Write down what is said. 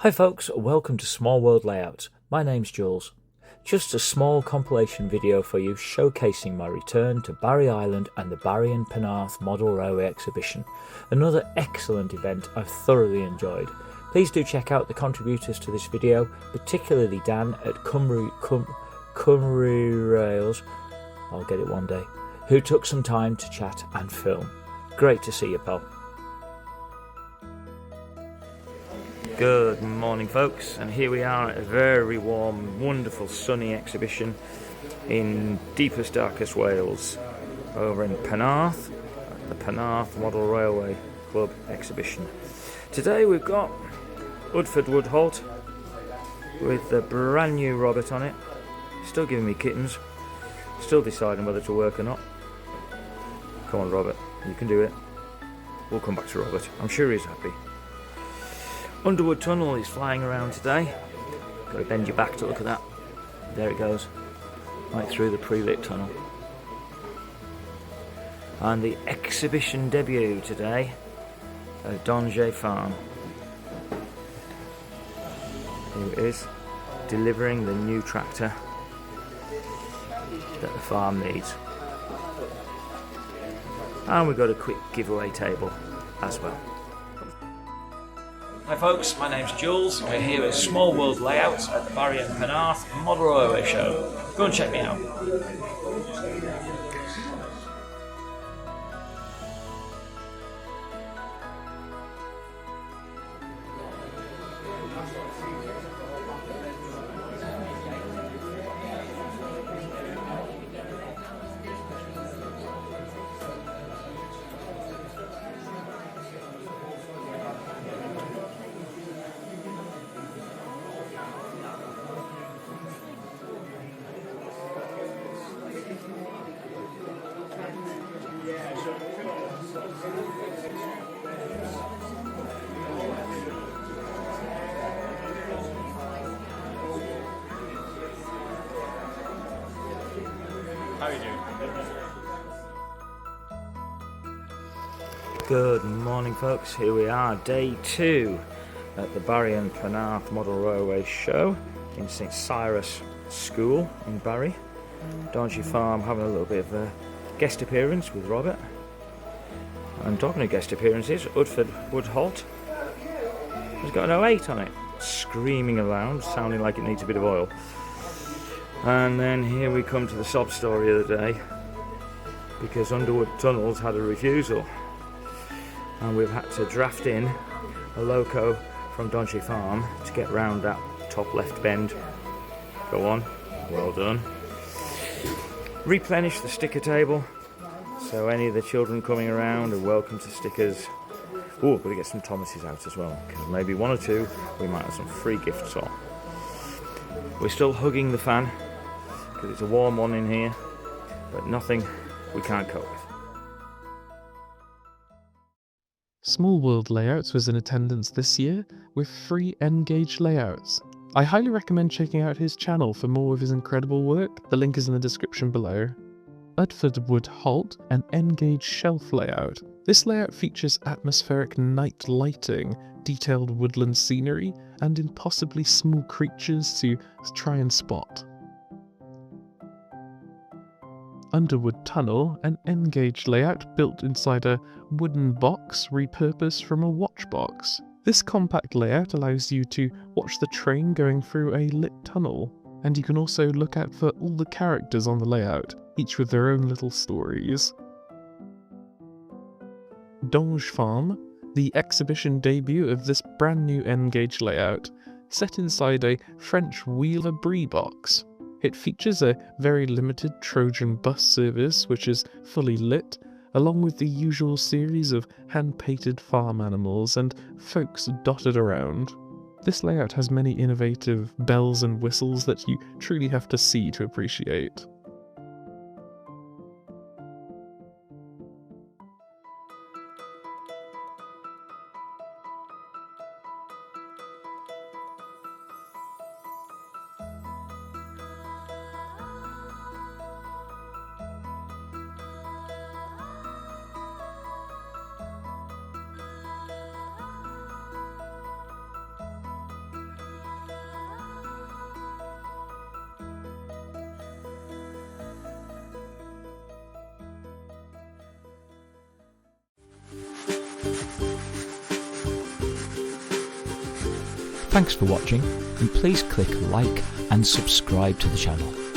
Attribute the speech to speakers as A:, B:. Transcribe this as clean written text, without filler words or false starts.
A: Hi folks, welcome to Small World Layouts. My name's Jules. Just a small compilation video for you showcasing my return to Barry Island and the Barry and Penarth Model Railway Exhibition. Another excellent event I've thoroughly enjoyed. Please do check out the contributors to this video, particularly Dan at Cymru Rails, I'll get it one day, who took some time to chat and film. Great to see you, pal. Good morning folks, and here we are at a very warm, wonderful sunny exhibition in deepest darkest Wales over in Penarth, at the Penarth Model Railway Club exhibition. Today we've got Udford Woodholt with a brand new Robert on it, still giving me kittens, still deciding whether to work or not. Come on Robert, you can do it. We'll come back to Robert, I'm sure he's happy. Underwood Tunnel is flying around today. Got to bend your back to look at that. There it goes, right through the pre-lit tunnel. And the exhibition debut today at Donjay Farm, who is delivering the new tractor that the farm needs. And we've got a quick giveaway table as well. Hi folks, my name's Jules. We're here at Small World Layouts at the Barry and Penarth Model Railway Show. Go and check me out.
B: How are you doing?
A: Good morning folks, here we are, day 2 at the Barry and Penarth Model Railway Show in St Cyrus School in Barry. Donjay Farm having a little bit of a guest appearance with Robert. And talking of guest appearances, Udford Woodholt has got an 08 on it, screaming around, sounding like it needs a bit of oil. And then here we come to the sob story of the day, because Underwood Tunnel's had a refusal and we've had to draft in a loco from Donjay Farm to get round that top left bend. Go on, well done. Replenish the sticker table, so any of the children coming around are welcome to stickers. Oh, we've got to get some Thomases out as well, because maybe one or two we might have some free gifts on. We're still hugging the fan, because it's a warm one in here, but nothing we can't cope with.
C: Small World Layouts was in attendance this year with free N-Gauge layouts. I highly recommend checking out his channel for more of his incredible work. The link is in the description below. Udford Woodholt, an N-Gauge shelf layout. This layout features atmospheric night lighting, detailed woodland scenery, and impossibly small creatures to try and spot. Underwood Tunnel, an N-Gauge layout built inside a wooden box repurposed from a watch box. This compact layout allows you to watch the train going through a lit tunnel, and you can also look out for all the characters on the layout, each with their own little stories. Donjay Farm, the exhibition debut of this brand new N-Gauge layout, set inside a French Wheeler Brie box. It features a very limited Trojan bus service which is fully lit, along with the usual series of hand-painted farm animals and folks dotted around. This layout has many innovative bells and whistles that you truly have to see to appreciate.
D: Thanks for watching, and please click like and subscribe to the channel.